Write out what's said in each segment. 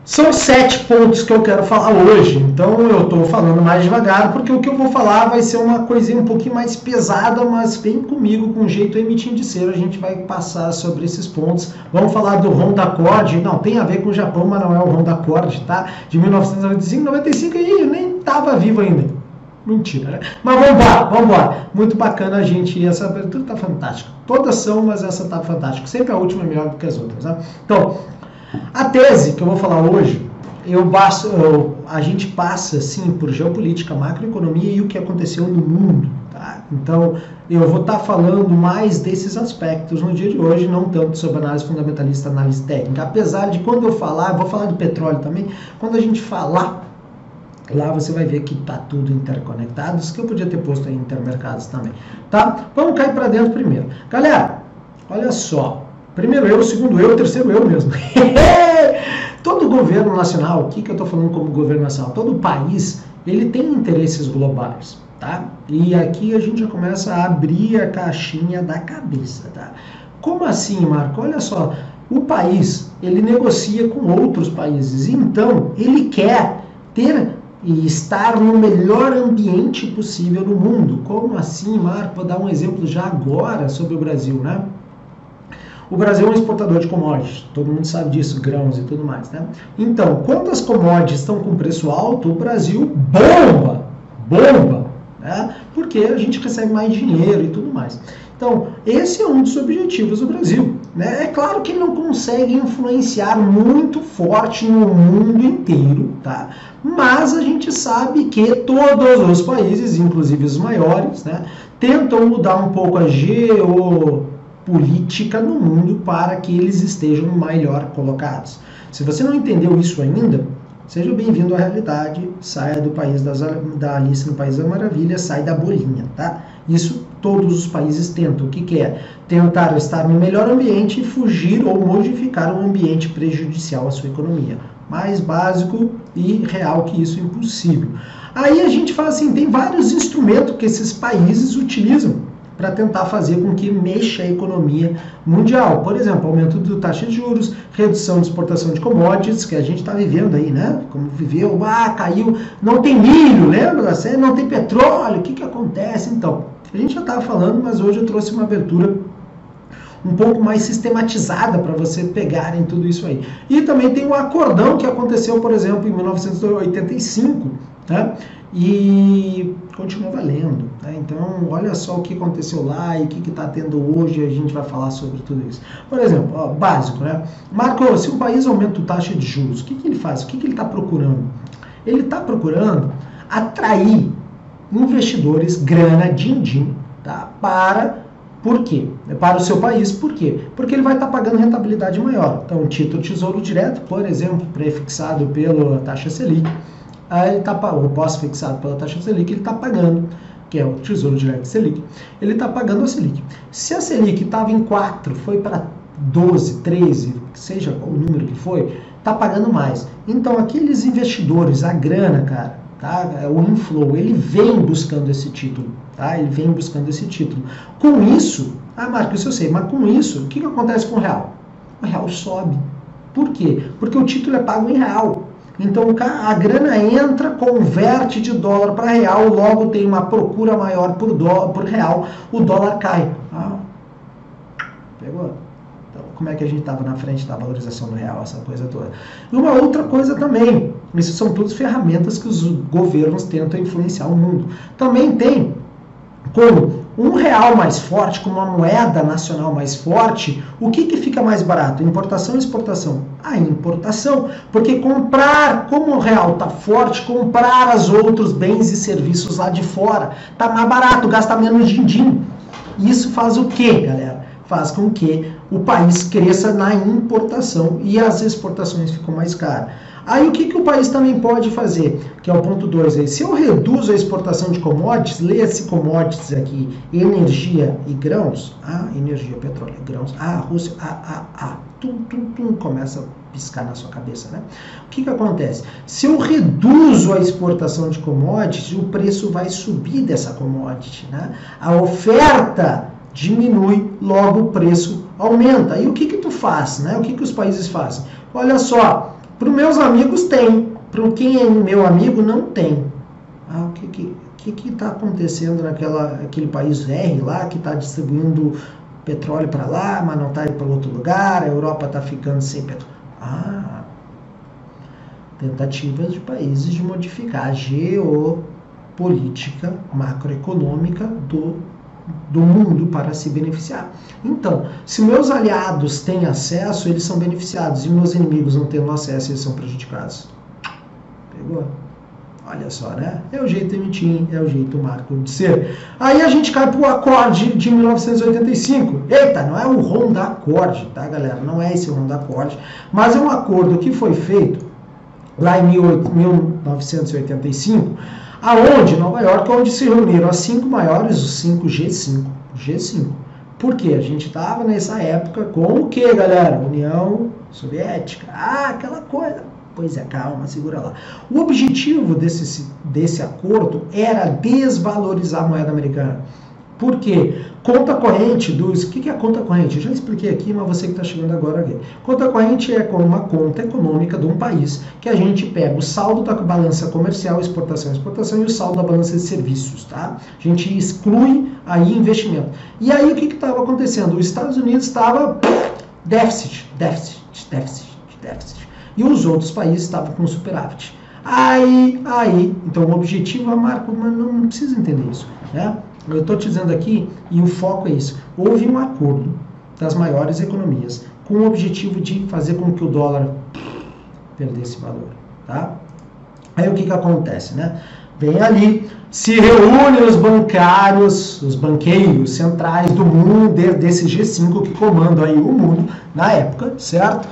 São 7 pontos que eu quero falar hoje, então eu estou falando mais devagar, porque o que eu vou falar vai ser uma coisinha um pouquinho mais pesada, mas vem comigo com um jeito emitinho de ser, a gente vai passar sobre esses pontos. Vamos falar do Honda Accord, não, tem a ver com o Japão, mas não é o Honda Accord, tá? De 1995, 95 e eu nem estava vivo ainda. Mentira, né? Mas vamos embora. Muito bacana a gente, essa abertura tá fantástica. Todas são, mas essa tá fantástica. Sempre a última é melhor do que as outras, né? Então, a tese que eu vou falar hoje, a gente passa, sim, por geopolítica, macroeconomia e o que aconteceu no mundo, tá? Então, eu vou estar falando mais desses aspectos no dia de hoje, não tanto sobre análise fundamentalista, análise técnica. Apesar de quando eu falar, eu vou falar de petróleo também, quando a gente falar, lá você vai ver que está tudo interconectado, isso que eu podia ter posto aí em intermercados também, tá? Vamos cair para dentro primeiro. Galera, olha só. Primeiro eu, segundo eu, terceiro eu mesmo. Todo governo nacional, o que eu estou falando como governo nacional? Todo país, ele tem interesses globais, tá? E aqui a gente já começa a abrir a caixinha da cabeça, tá? Como assim, Marco? Olha só, o país, ele negocia com outros países, então ele quer ter e estar no melhor ambiente possível no mundo. Como assim, Marco? Vou dar um exemplo já agora sobre o Brasil, né? O Brasil é um exportador de commodities, todo mundo sabe disso, grãos e tudo mais, né? Então, quando as commodities estão com preço alto, o Brasil bomba, né? Porque a gente recebe mais dinheiro e tudo mais. Então, esse é um dos objetivos do Brasil, né? É claro que ele não consegue influenciar muito forte no mundo inteiro, tá? Mas a gente sabe que todos os países, inclusive os maiores, né, tentam mudar um pouco a geopolítica no mundo para que eles estejam melhor colocados. Se você não entendeu isso ainda, seja bem-vindo à realidade, saia do país da Alice no País da Maravilha, sai da bolinha, tá? Isso todos os países tentam. O que é? Tentar estar no melhor ambiente e fugir ou modificar um ambiente prejudicial à sua economia. Mais básico e real que isso é impossível. Aí a gente fala assim, tem vários instrumentos que esses países utilizam para tentar fazer com que mexa a economia mundial. Por exemplo, aumento da taxa de juros, redução de exportação de commodities, que a gente está vivendo aí, né? Como viveu, caiu, não tem milho, lembra? Não tem petróleo, o que acontece? Então, a gente já estava falando, mas hoje eu trouxe uma abertura um pouco mais sistematizada para você pegarem tudo isso aí. E também tem um acordão que aconteceu, por exemplo, em 1985, né? E continua valendo, né? Então, olha só o que aconteceu lá e o que está tendo hoje, a gente vai falar sobre tudo isso. Por exemplo, básico, né? Marco, se um país aumenta a taxa de juros, o que ele faz? O que ele está procurando? Ele está procurando atrair investidores, grana, din-din, tá? Por quê? Para o seu país, por quê? Porque ele vai estar pagando rentabilidade maior. Então, o título Tesouro Direto, por exemplo, prefixado pela taxa Selic, aí o pós-fixado pela taxa Selic, ele está pagando, que é o Tesouro Direto Selic, ele está pagando a Selic. Se a Selic estava em 4, foi para 12, 13, seja o número que foi, está pagando mais. Então, aqueles investidores, a grana, cara, tá? O inflow, ele vem buscando esse título, tá? Ele vem buscando esse título. Com isso, Marco, isso eu sei, mas com isso, o que acontece com o real? O real sobe. Por quê? Porque o título é pago em real. Então a grana entra, converte de dólar para real, logo tem uma procura maior por real, o dólar cai. Pegou? Então, como é que a gente estava na frente da valorização do real, essa coisa toda? E uma outra coisa também, isso são todas ferramentas que os governos tentam influenciar o mundo. Também tem como um real mais forte, com uma moeda nacional mais forte, o que fica mais barato? Importação ou exportação? A importação. Porque comprar, como o real está forte, comprar os outros bens e serviços lá de fora está mais barato, gasta menos din-din. Isso faz o quê, galera? Faz com que o país cresça na importação e as exportações ficam mais caras. Aí o que o país também pode fazer? Que é o ponto 2 aí. Se eu reduzo a exportação de commodities, leia-se commodities aqui, energia e grãos, energia, petróleo, grãos, Rússia, começa a piscar na sua cabeça, né? O que acontece? Se eu reduzo a exportação de commodities, o preço vai subir dessa commodity, né? A oferta diminui, logo o preço aumenta. E o que tu faz, né? O que os países fazem? Olha só, Para os meus amigos tem, para quem é meu amigo não tem. O que está acontecendo naquele país R lá, que está distribuindo petróleo para lá, mas não está indo para outro lugar, a Europa está ficando sem petróleo. Tentativas de países de modificar a geopolítica macroeconômica do mundo para se beneficiar. Então, se meus aliados têm acesso, eles são beneficiados, e meus inimigos não tendo acesso, eles são prejudicados. Pegou? Olha só, né? É o jeito Emitim, é o jeito Marco de ser. Aí a gente cai pro acorde de 1985. Eita, não é o Ronda Accord, tá, galera? Não é esse Ronda Accord, mas é um acordo que foi feito lá em 1985, aonde, Nova York, onde se reuniram as 5 maiores, os 5 G5. Por quê? A gente estava nessa época com o quê, galera? União Soviética. Aquela coisa. Pois é, calma, segura lá. O objetivo desse acordo era desvalorizar a moeda americana. Por quê? Conta corrente dos... O que é a conta corrente? Eu já expliquei aqui, mas você que está chegando agora aqui. Conta corrente é como uma conta econômica de um país que a gente pega o saldo da balança comercial, exportação e exportação, e o saldo da balança de serviços, tá? A gente exclui aí investimento. E aí o que estava acontecendo? Os Estados Unidos estava déficit. E os outros países estavam com superávit. Então o objetivo é Marco, mas não precisa entender isso, né? Eu estou te dizendo aqui, e o foco é isso. Houve um acordo das maiores economias com o objetivo de fazer com que o dólar perdesse valor, tá? Aí o que acontece, né? Vem ali, se reúnem os bancários, os banqueiros centrais do mundo, desse G5 que comandam aí o mundo na época, certo?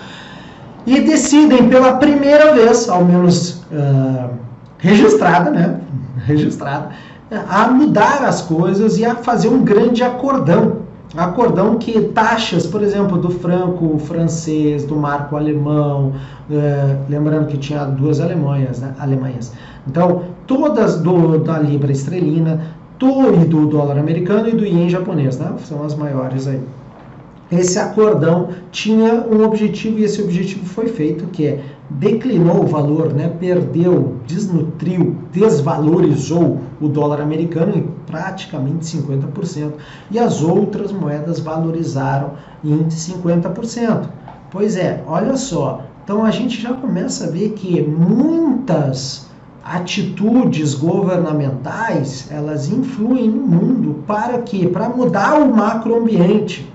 E decidem pela primeira vez, ao menos registrada, né? A mudar as coisas e a fazer um grande acordão. Acordão que taxas, por exemplo, do franco francês, do marco alemão, lembrando que tinha 2 Alemanhas, né? Então, todas da libra esterlina, e do dólar americano e do ien japonês, né? São as maiores aí. Esse acordão tinha um objetivo, e esse objetivo foi feito, que é declinou o valor, né? Perdeu, desnutriu, desvalorizou o dólar americano em praticamente 50%, e as outras moedas valorizaram em 50%. Pois é, olha só, então a gente já começa a ver que muitas atitudes governamentais, elas influem no mundo para quê? Para mudar o macroambiente.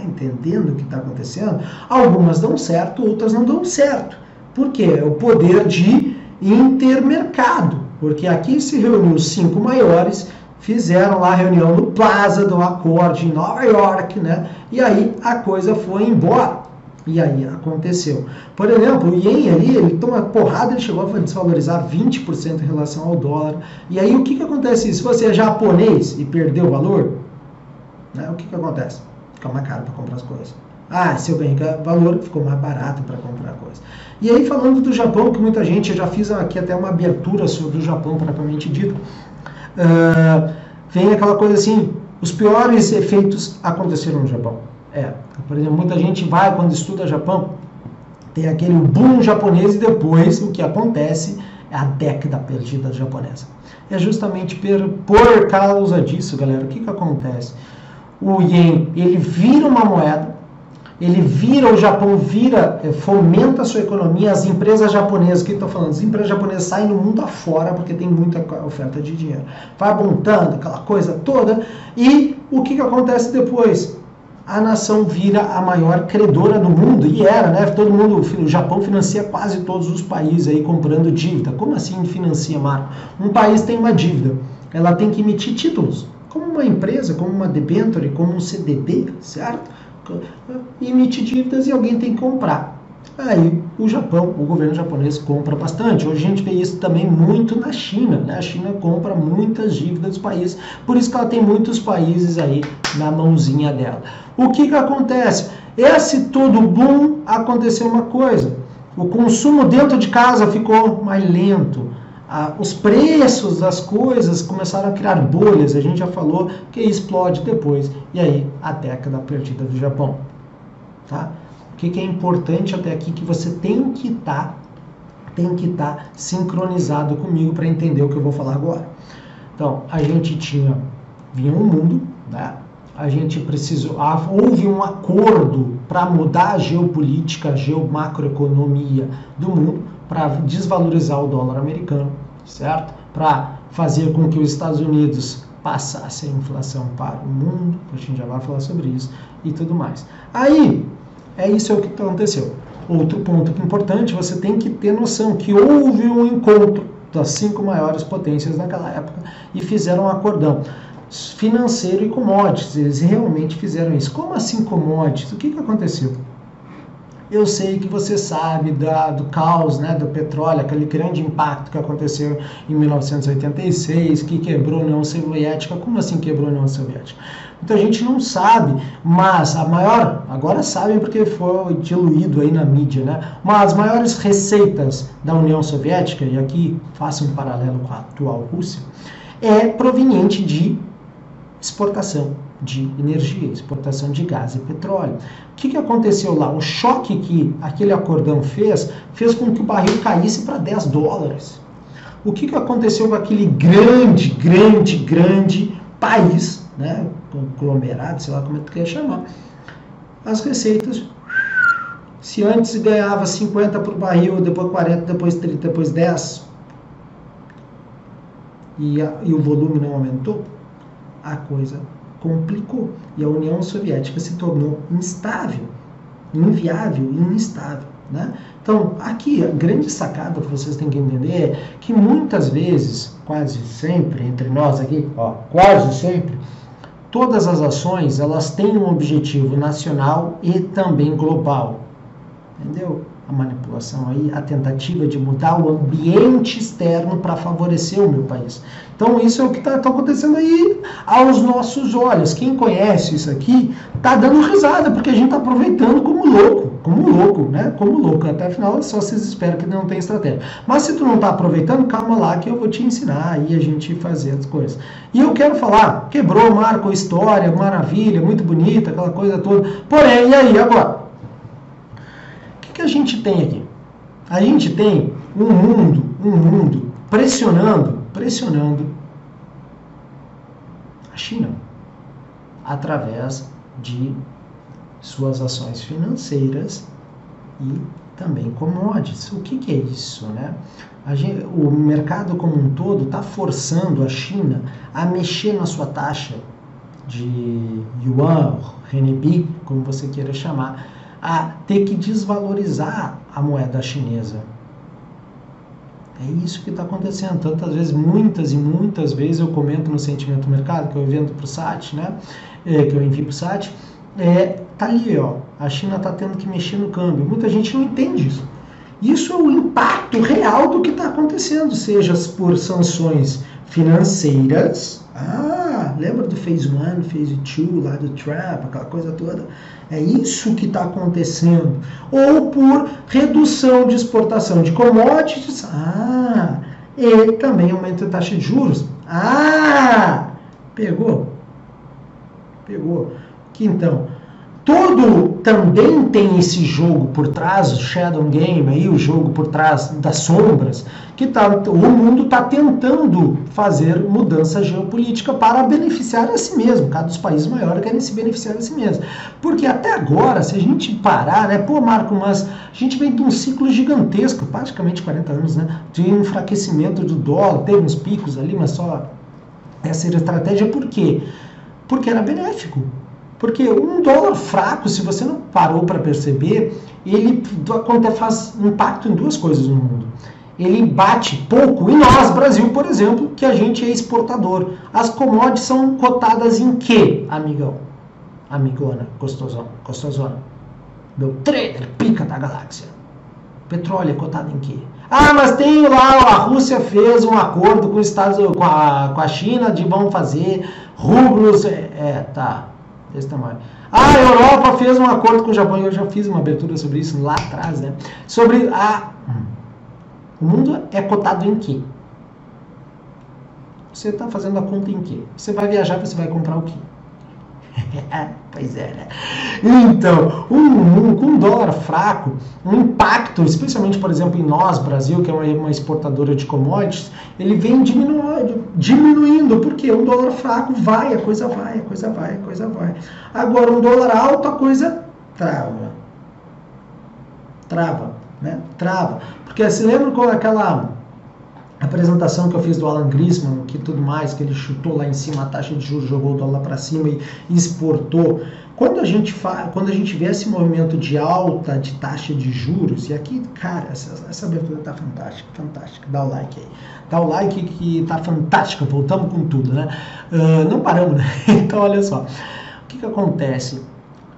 Entendendo o que está acontecendo? Algumas dão certo, outras não dão certo. Por quê? É o poder de intermercado. Porque aqui se reuniu os 5 maiores, fizeram lá a reunião no Plaza do Accord em Nova York, né? E aí a coisa foi embora. E aí aconteceu. Por exemplo, o ien ali, ele toma porrada, ele chegou a desvalorizar 20% em relação ao dólar. E aí o que acontece? Se você é japonês e perdeu o valor, né, o que acontece? Fica mais caro para comprar as coisas. Se eu ganhei valor, ficou mais barato para comprar coisas. E aí, falando do Japão, que muita gente, eu já fiz aqui até uma abertura sobre o Japão, propriamente dito, vem aquela coisa assim, os piores efeitos aconteceram no Japão. Por exemplo, muita gente vai, quando estuda Japão, tem aquele boom japonês, e depois o que acontece é a década perdida japonesa. É justamente por causa disso, galera, o que acontece? O ien, ele vira uma moeda, o Japão fomenta a sua economia, as empresas japonesas, o que estou falando? As empresas japonesas saem no mundo afora porque tem muita oferta de dinheiro. Vai montando aquela coisa toda, e o que acontece depois? A nação vira a maior credora do mundo, e era, né? Todo mundo, o Japão financia quase todos os países aí comprando dívida. Como assim financia, Marco? Um país tem uma dívida, ela tem que emitir títulos. Como uma empresa, como uma debenture, como um CDB, certo? Emite dívidas e alguém tem que comprar. Aí o Japão, o governo japonês compra bastante. Hoje a gente vê isso também muito na China, né? A China compra muitas dívidas dos países, por isso que ela tem muitos países aí na mãozinha dela. O que acontece? Esse todo boom, aconteceu uma coisa. O consumo dentro de casa ficou mais lento. Os preços das coisas começaram a criar bolhas, a gente já falou que explode depois, e aí a década perdida do Japão. Tá? O que é importante até aqui que você tem que estar sincronizado comigo para entender o que eu vou falar agora. Então, a gente vinha um mundo, né? A gente precisou, houve um acordo para mudar a geopolítica, a macroeconomia do mundo, para desvalorizar o dólar americano, certo? Para fazer com que os Estados Unidos passasse a inflação para o mundo, a gente já vai falar sobre isso e tudo mais. Aí, isso é o que aconteceu. Outro ponto importante, você tem que ter noção que houve um encontro das 5 maiores potências naquela época e fizeram um acordão financeiro e commodities. Eles realmente fizeram isso. Como assim commodities? O que aconteceu? Eu sei que você sabe do caos, né, do petróleo, aquele grande impacto que aconteceu em 1986, que quebrou a União Soviética. Como assim quebrou a União Soviética? Muita gente não sabe, mas agora sabem porque foi diluído aí na mídia, né? Mas as maiores receitas da União Soviética, e aqui faço um paralelo com a atual Rússia, é proveniente de exportação de energia, exportação de gás e petróleo. O que aconteceu lá? O choque que aquele acordão fez com que o barril caísse para $10. O que aconteceu com aquele grande país, né? Conglomerado, sei lá como é que quer chamar? As receitas, se antes ganhava 50 por barril, depois 40, depois 30, depois 10, e o volume não aumentou, a coisa complicou. E a União Soviética se tornou instável, inviável e instável, né? Então, aqui, a grande sacada que vocês têm que entender é que muitas vezes, quase sempre, entre nós aqui, quase sempre, todas as ações, elas têm um objetivo nacional e também global. Entendeu? A manipulação aí, a tentativa de mudar o ambiente externo para favorecer o meu país. Então, isso é o que está acontecendo aí aos nossos olhos. Quem conhece isso aqui está dando risada, porque a gente está aproveitando como louco, né? Como louco. Até afinal, só vocês esperam que não tem estratégia. Mas se tu não está aproveitando, calma lá que eu vou te ensinar aí a gente fazer as coisas. E eu quero falar, quebrou, marcou história, maravilha, muito bonita, aquela coisa toda. Porém, e aí, agora? O que a gente tem aqui? A gente tem um mundo pressionando a China através de suas ações financeiras e também commodities. O que é isso, né? O mercado como um todo está forçando a China a mexer na sua taxa de yuan, renminbi, como você queira chamar, a ter que desvalorizar a moeda chinesa. É isso que está acontecendo. Tantas vezes, muitas e muitas vezes eu comento no Sentimento Mercado, que eu envio para o SAT, né? Tá ali, ó. A China está tendo que mexer no câmbio. Muita gente não entende isso. Isso é o impacto real do que está acontecendo, seja por sanções financeiras. Lembra do Phase 1, Phase 2, lá do Trump, aquela coisa toda? É isso que está acontecendo. Ou por redução de exportação de commodities. E também aumento da taxa de juros. Pegou. Que então, também tem esse jogo por trás, o Shadow Game, aí, o jogo por trás das sombras, que o mundo está tentando fazer mudança geopolítica para beneficiar a si mesmo. Cada dos países maiores querem se beneficiar a si mesmo. Porque até agora, se a gente parar, né, Marco, mas a gente vem de um ciclo gigantesco, praticamente 40 anos, né, de enfraquecimento do dólar, teve uns picos ali, mas só essa era a estratégia. Por quê? Porque era benéfico. Porque um dólar fraco, se você não parou para perceber, ele faz impacto em duas coisas no mundo. Ele bate pouco em nós, Brasil, por exemplo, que a gente é exportador. As commodities são cotadas em quê, amigão? Amigona, gostosona. Meu trader, pica da galáxia. Petróleo é cotado em quê? Mas tem lá, a Rússia fez um acordo com a China de vão fazer rublos. Tá. Desse tamanho. A Europa fez um acordo com o Japão, eu já fiz uma abertura sobre isso lá atrás, né? O mundo é cotado em quê? Você está fazendo a conta em quê? Você vai viajar, você vai comprar o quê? Pois é, né? Então, com um dólar fraco, um impacto, especialmente, por exemplo, em nós, Brasil, que é uma exportadora de commodities, ele vem diminuindo, porque um dólar fraco vai, a coisa vai, a coisa vai, a coisa vai. Agora, um dólar alto, a coisa trava. Trava, né? Trava. Porque se lembra com aquela apresentação que eu fiz do Alan Greenspan, que tudo mais, que ele chutou lá em cima a taxa de juros, jogou o dólar para cima e exportou. Quando a gente vê esse movimento de alta de taxa de juros, e aqui, cara, essa abertura tá fantástica, fantástica. Dá o like aí. Dá o like que tá fantástica, voltamos com tudo, né? Não paramos, né? Então, olha só. O que acontece?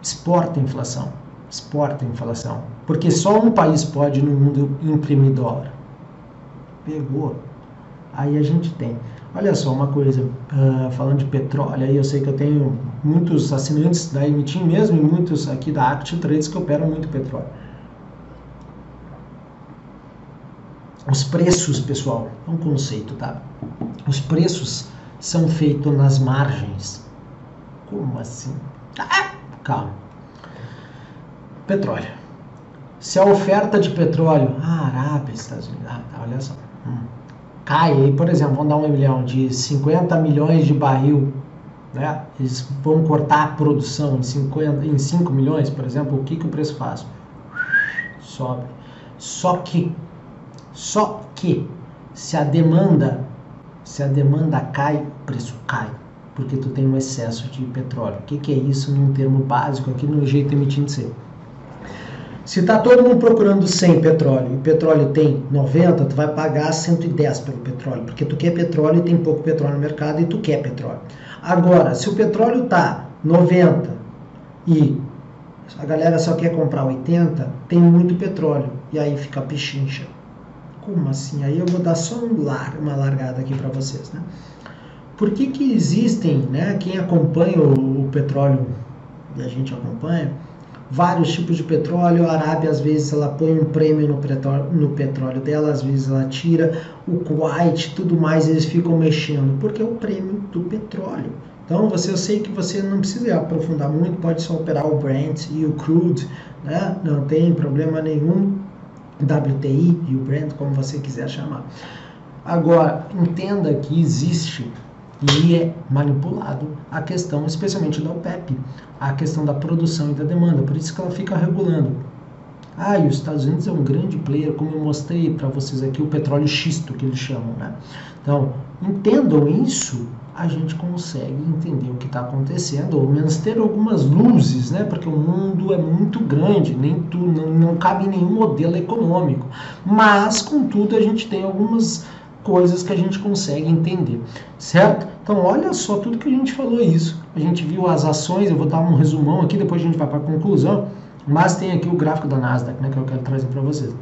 Exporta a inflação. Exporta a inflação. Porque só um país pode no mundo imprimir dólar. Pegou. Aí a gente tem. Olha só uma coisa, falando de petróleo, aí eu sei que eu tenho muitos assinantes da Emitim mesmo e muitos aqui da Active Trades que operam muito petróleo. Os preços, pessoal, é um conceito, tá? Os preços são feitos nas margens. Como assim? Calma. Petróleo. Se a oferta de petróleo, Arábia, Estados Unidos, olha só, cai aí, por exemplo, vamos dar um milhão de 50 milhões de barril, né? Eles vão cortar a produção em 5 milhões, por exemplo, o que o preço faz? Sobe. Só que, se a demanda cai, o preço cai, porque tu tem um excesso de petróleo. O que é isso num termo básico aqui no jeito emitindo de ser? Se está todo mundo procurando 100 petróleo e o petróleo tem 90, tu vai pagar 110 pelo petróleo, porque tu quer petróleo e tem pouco petróleo no mercado e tu quer petróleo. Agora, se o petróleo está 90 e a galera só quer comprar 80, tem muito petróleo e aí fica pichincha. Como assim? Aí eu vou dar só uma largada aqui para vocês, né? Por que existem, né, quem acompanha o petróleo e a gente acompanha, vários tipos de petróleo? A Arábia, às vezes, ela põe um prêmio no petróleo dela, às vezes ela tira o Kuwait, tudo mais, eles ficam mexendo, porque é o prêmio do petróleo. Então, eu sei que você não precisa aprofundar muito, pode só operar o Brent e o Crude, né? Não tem problema nenhum, WTI e o Brent, como você quiser chamar. Agora, entenda que existe e é manipulado a questão, especialmente da OPEP, a questão da produção e da demanda, por isso que ela fica regulando. E os Estados Unidos é um grande player, como eu mostrei para vocês aqui, o petróleo xisto que eles chamam, né? Então, entendam isso, a gente consegue entender o que está acontecendo, ou menos ter algumas luzes, né? Porque o mundo é muito grande, não cabe em nenhum modelo econômico, mas, contudo, a gente tem algumas coisas que a gente consegue entender, certo? Então, olha só tudo que a gente falou isso. A gente viu as ações, eu vou dar um resumão aqui, depois a gente vai para a conclusão, mas tem aqui o gráfico da Nasdaq, né, que eu quero trazer para vocês.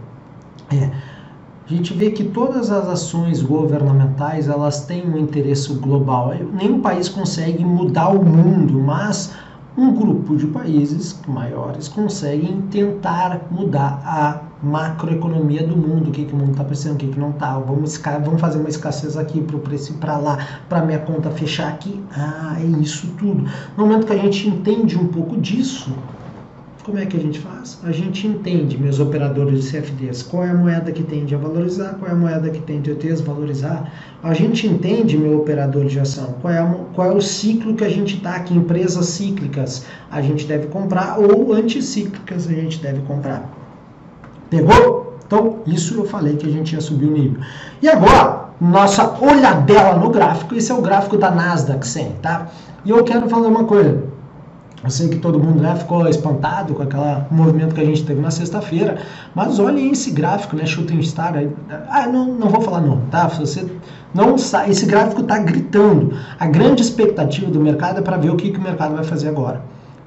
A gente vê que todas as ações governamentais, elas têm um interesse global. Nenhum país consegue mudar o mundo, mas um grupo de países maiores conseguem tentar mudar a macroeconomia do mundo, o que o mundo está precisando, o que não está. Vamos fazer uma escassez aqui para o preço ir para lá, para minha conta fechar aqui. É isso tudo. No momento que a gente entende um pouco disso, como é que a gente faz? A gente entende, meus operadores de CFDs, qual é a moeda que tende a valorizar, qual é a moeda que tende a desvalorizar. A gente entende, meu operador de ação, qual é o ciclo que a gente está aqui. Empresas cíclicas a gente deve comprar ou anticíclicas a gente deve comprar. Pegou? Então, isso eu falei que a gente ia subir o nível. E agora, nossa olhadela no gráfico. Esse é o gráfico da Nasdaq 100, tá? E eu quero falar uma coisa. Eu sei que todo mundo, né, ficou espantado com aquele movimento que a gente teve na sexta-feira, mas olhem esse gráfico, né, Shooting Star aí. Não vou falar não, tá? Você não sabe, esse gráfico está gritando. A grande expectativa do mercado é para ver o que o mercado vai fazer agora.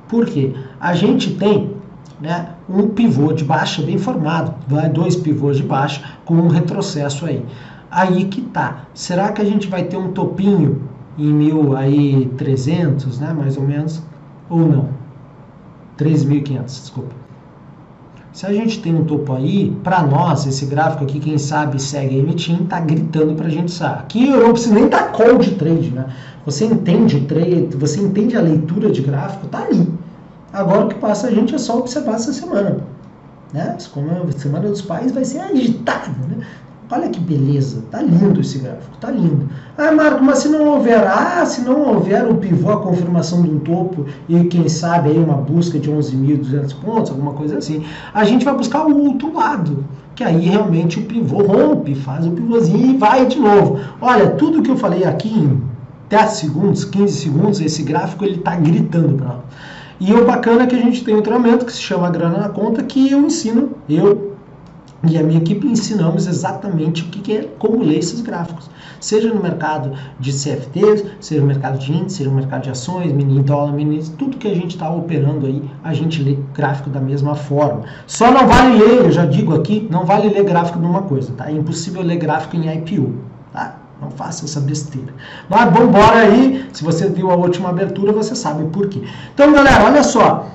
Por quê? A gente tem, né, um pivô de baixa bem formado, dois pivôs de baixa com um retrocesso aí. Aí que tá. Será que a gente vai ter um topinho em 1.300, né, mais ou menos? Ou não? 3.500, desculpa. Se a gente tem um topo aí, para nós, esse gráfico aqui, quem sabe segue a MTIM, tá gritando pra gente sair. Aqui eu não preciso nem dar call de trade, né? Você entende o trade, você entende a leitura de gráfico, tá ali. Agora o que passa a gente é só observar essa semana. Né? Como a Semana dos Pais vai ser agitada, né? Olha que beleza, tá lindo esse gráfico, tá lindo. Ah, Marco, mas se não houver o pivô, a confirmação de um topo e quem sabe aí uma busca de 11.200 pontos, alguma coisa assim, a gente vai buscar o outro lado, que aí realmente o pivô rompe, faz o pivôzinho e vai de novo. Olha, tudo que eu falei aqui em 10 segundos, 15 segundos, esse gráfico ele tá gritando para nós. E o bacana é que a gente tem um treinamento que se chama Grana na Conta, que eu ensino, eu e a minha equipe ensinamos exatamente o que é, como ler esses gráficos. Seja no mercado de CFTs, seja no mercado de índice, seja no mercado de ações, mini dólar, mini índice, tudo que a gente está operando aí, a gente lê gráfico da mesma forma. Só não vale ler, eu já digo aqui, não vale ler gráfico de uma coisa, tá? É impossível ler gráfico em IPO, tá? Não faça essa besteira. Mas vamos embora aí, se você viu a última abertura, você sabe por quê. Então, galera, olha só.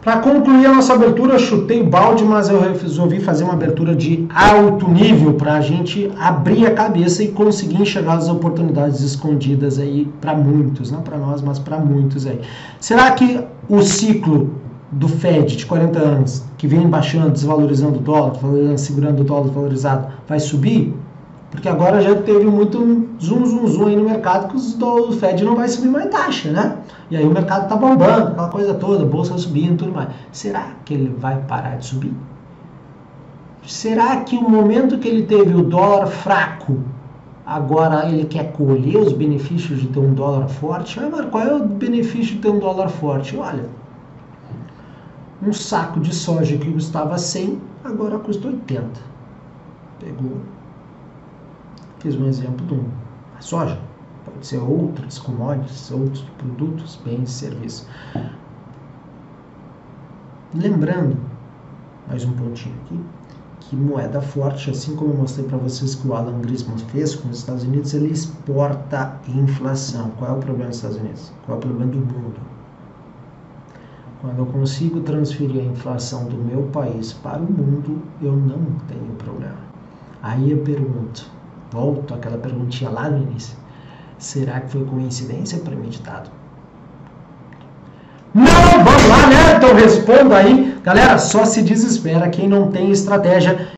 Para concluir a nossa abertura, eu chutei o balde, mas eu resolvi fazer uma abertura de alto nível para a gente abrir a cabeça e conseguir enxergar as oportunidades escondidas aí para muitos, não para nós, mas para muitos aí. Será que o ciclo do Fed de 40 anos, que vem baixando, desvalorizando o dólar, segurando o dólar valorizado, vai subir? Porque agora já teve muito zoom aí no mercado que o Fed não vai subir mais taxa, né? E aí o mercado tá bombando, aquela coisa toda, bolsa subindo e tudo mais. Será que ele vai parar de subir? Será que o momento que ele teve o dólar fraco, agora ele quer colher os benefícios de ter um dólar forte? Ah, mas qual é o benefício de ter um dólar forte? Olha, um saco de soja que custava 100, agora custa 80. Pegou. Fiz um exemplo de a soja, pode ser outras commodities, outros produtos, bens e serviços. Lembrando, mais um pontinho aqui, que moeda forte, assim como eu mostrei para vocês que o Alan Greenspan fez com os Estados Unidos, ele exporta inflação. Qual é o problema dos Estados Unidos? Qual é o problema do mundo? Quando eu consigo transferir a inflação do meu país para o mundo, eu não tenho problema. Aí eu pergunto, volto àquela perguntinha lá no início. Será que foi coincidência ou premeditado? Não, vamos lá, né? Então responda aí. Galera, só se desespera quem não tem estratégia.